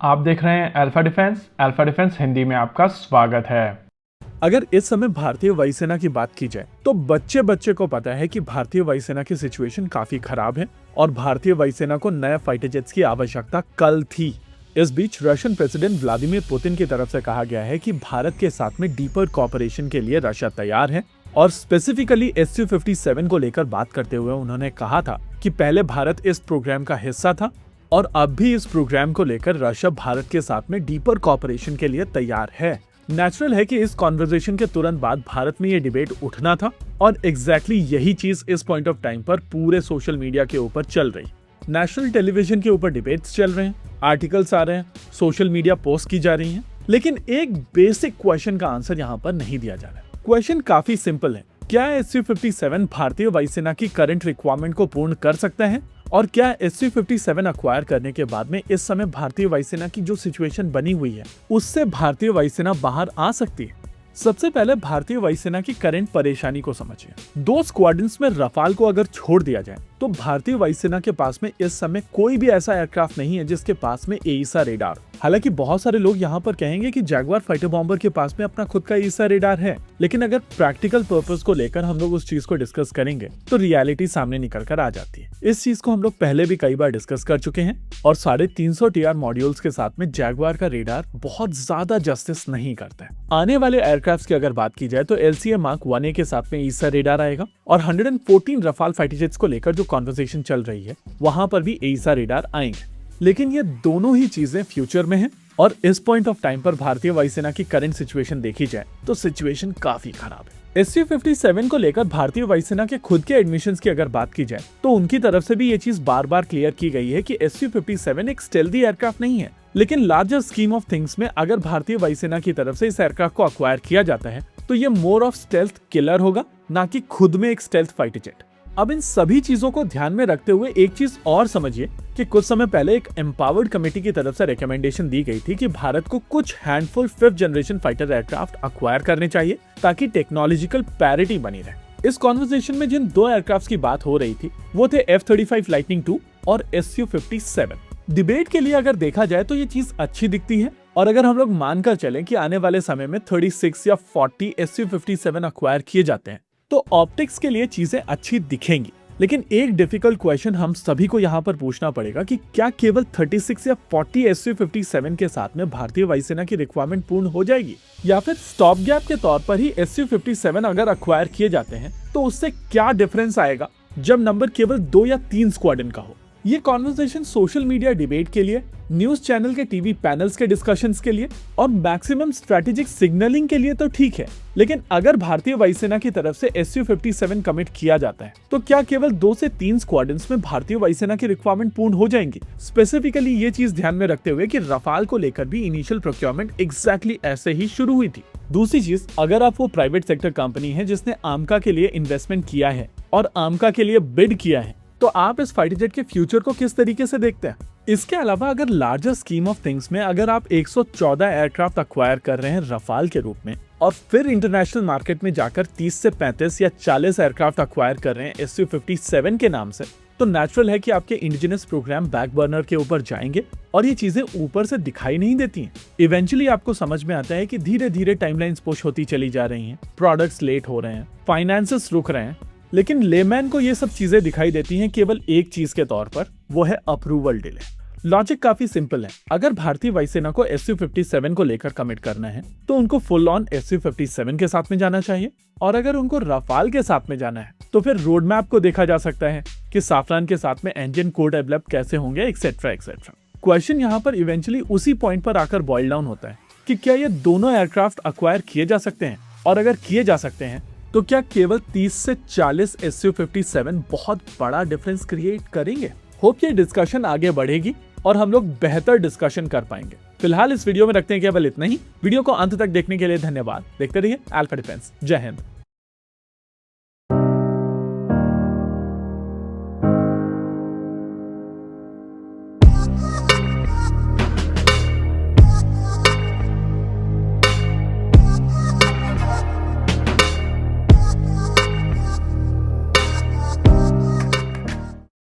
आप देख रहे हैं अल्फा डिफेंस हिंदी में आपका स्वागत है। अगर इस समय भारतीय वायुसेना की बात की जाए तो बच्चे बच्चे को पता है कि भारतीय वायुसेना की सिचुएशन काफी खराब है और भारतीय वायुसेना को नए फाइटर जेट्स की आवश्यकता कल थी। इस बीच रशियन प्रेसिडेंट व्लादिमीर पुतिन की तरफ से कहा गया है कि भारत के साथ में डीपर कोऑपरेशन के लिए रशिया तैयार है और स्पेसिफिकली Su-57 को लेकर बात करते हुए उन्होंने कहा था कि पहले भारत इस प्रोग्राम का हिस्सा था और अब भी इस प्रोग्राम को लेकर रशिया भारत के साथ में डीपर कोऑपरेशन के लिए तैयार है। नेचुरल है कि इस कॉन्वर्सेशन के तुरंत बाद भारत में ये डिबेट उठना था और एग्जैक्टली यही चीज इस पॉइंट ऑफ टाइम पर पूरे सोशल मीडिया के ऊपर चल रही। नेशनल टेलीविजन के ऊपर डिबेट्स चल रहे हैं, आर्टिकल्स आ रहे हैं, सोशल मीडिया पोस्ट की जा रही हैं, लेकिन एक बेसिक क्वेश्चन का आंसर यहाँ पर नहीं दिया जा रहा है। क्वेश्चन काफी सिंपल है, क्या Su-57 भारतीय वायुसेना की करंट रिक्वायरमेंट को पूर्ण कर सकता है और क्या Su-57 अक्वायर करने के बाद में इस समय भारतीय वायुसेना की जो सिचुएशन बनी हुई है उससे भारतीय वायुसेना बाहर आ सकती है। सबसे पहले भारतीय वायुसेना की करंट परेशानी को समझिए। 2 स्क्वाड्रंस में रफाल को अगर छोड़ दिया जाए तो भारतीय वायुसेना के पास में इस समय कोई भी ऐसा एयरक्राफ्ट नहीं है जिसके पास में एईसा रेडार। हालांकि बहुत सारे लोग यहाँ पर कहेंगे कि जैगुआर फाइटर बॉम्बर के पास में अपना खुद का एईसा रेडार है, लेकिन अगर प्रैक्टिकल पर्पस को लेकर हम लोग उस चीज को डिस्कस करेंगे तो रियलिटी सामने निकल कर आ जाती है। इस चीज को हम लोग पहले भी कई बार डिस्कस कर चुके हैं और 350 TR मॉड्यूल्स के साथ में जैगुआर का रेडार बहुत ज्यादा जस्टिस नहीं करता है। आने वाले एयरक्राफ्ट की अगर बात की जाए तो LCA Mark 1A के साथ में एईसा रेडार आएगा और 114 रफाल फाइटर जेट्स को लेकर जो कॉन्वर्सेशन चल रही है वहां पर भी एईसा रेडार आएंगे, लेकिन ये दोनों ही चीजें फ्यूचर में हैं और इस पॉइंट ऑफ टाइम पर भारतीय वायुसेना की करंट सिचुएशन देखी जाए तो सिचुएशन काफी खराब है। Su-57 को लेकर भारतीय वायुसेना के खुद के एडमिशंस की अगर बात की जाए तो उनकी तरफ से भी ये चीज बार बार क्लियर की गई है कि Su-57 एक स्टेल्दी एयरक्राफ्ट नहीं है, लेकिन लार्जर स्कीम ऑफ थिंग्स में अगर भारतीय वायुसेना की तरफ से इस एयरक्राफ्ट को अक्वायर किया जाता है तो ये मोर ऑफ स्टेल्थ किलर होगा, ना कि खुद में एक स्टेल्थ फाइटर जेट। अब इन सभी चीजों को ध्यान में रखते हुए एक चीज और समझिए कि कुछ समय पहले एक एम्पावर्ड कमेटी की तरफ से रिकमेंडेशन दी गई थी कि भारत को कुछ handful 5th generation fighter aircraft acquire करने चाहिए ताकि टेक्नोलॉजिकल पैरिटी बनी रहे। इस कॉन्वर्सेशन में जिन 2 एयरक्राफ्ट की बात हो रही थी वो थे F-35 लाइटनिंग II और Su-57। डिबेट के लिए अगर देखा जाए तो ये चीज अच्छी दिखती है और अगर हम लोग मानकर चलें कि आने वाले समय में 36 या 40 Su-57 अक्वायर किए जाते हैं तो ऑप्टिक्स के लिए चीजें अच्छी दिखेंगी। लेकिन एक डिफिकल्ट क्वेश्चन हम सभी को यहाँ पर पूछना पड़ेगा कि क्या केवल 36 या 40 Su-57 के साथ में भारतीय वायुसेना की रिक्वायरमेंट पूर्ण हो जाएगी, या फिर स्टॉप गैप के तौर पर ही Su-57 अगर अक्वायर किए जाते हैं तो उससे क्या डिफरेंस आएगा जब नंबर केवल 2 या 3 स्क्वाड्रन का हो। ये कॉन्वर्सेशन सोशल मीडिया डिबेट के लिए, न्यूज चैनल के टीवी पैनल्स के डिस्कशंस के लिए और मैक्सिमम स्ट्रेटेजिक सिग्नलिंग के लिए तो ठीक है, लेकिन अगर भारतीय वायुसेना की तरफ से Su-57 कमिट किया जाता है तो क्या केवल 2 से 3 स्क्वाड्रंस में भारतीय वायुसेना की रिक्वायरमेंट पूर्ण हो जाएंगी। स्पेसिफिकली ये चीज ध्यान में रखते हुए कि रफाल को लेकर भी इनिशियल प्रोक्योरमेंट एग्जैक्टली ऐसे ही शुरू हुई थी। दूसरी चीज, अगर आप वो प्राइवेट सेक्टर कंपनी है जिसने आमका के लिए इन्वेस्टमेंट किया है और आमका के लिए बिड किया है, तो आप इस फाइटर जेट के फ्यूचर को किस तरीके से देखते हैं। इसके अलावा अगर लार्जर स्कीम ऑफ थिंग्स में अगर आप 114 एयरक्राफ्ट अक्वायर कर रहे हैं रफाल के रूप में और फिर इंटरनेशनल मार्केट में जाकर 30 से 35 या 40 एयरक्राफ्ट अक्वायर कर रहे हैं Su-57 के नाम से, तो नेचुरल है कि आपके इंडिजिनस प्रोग्राम बैक बर्नर के ऊपर जाएंगे और ये चीजें ऊपर से दिखाई नहीं देती हैं। इवेंचुअली आपको समझ में आता है कि धीरे धीरे टाइमलाइंस पुश होती चली जा रही हैं, प्रोडक्ट्स लेट हो रहे हैं, फाइनेंसेस रुक रहे हैं, लेकिन लेमैन को ये सब चीजें दिखाई देती हैं केवल एक चीज के तौर पर, वो है अप्रूवल डिले। लॉजिक काफी सिंपल है, अगर भारतीय वायुसेना को Su-57 को लेकर कमिट करना है तो उनको फुल ऑन Su-57 के साथ में जाना चाहिए और अगर उनको रफाल के साथ में जाना है तो फिर रोड मैप को देखा जा सकता है कि साफरान के साथ में इंजन को डेवलप कैसे होंगे, एक्सेट्रा एक्सेट्रा। क्वेश्चन यहाँ पर इवेंचुअली उसी पॉइंट पर आकर बॉइल डाउन होता है कि क्या ये दोनों एयरक्राफ्ट अक्वायर किए जा सकते हैं, और अगर किए जा सकते हैं तो क्या केवल 30 से 40 Su-57 बहुत बड़ा डिफरेंस क्रिएट करेंगे। होप ये डिस्कशन आगे बढ़ेगी और हम लोग बेहतर डिस्कशन कर पाएंगे। फिलहाल इस वीडियो में रखते हैं केवल इतना ही। वीडियो को अंत तक देखने के लिए धन्यवाद। देखते रहिए अल्फा डिफेंस। जय हिंद।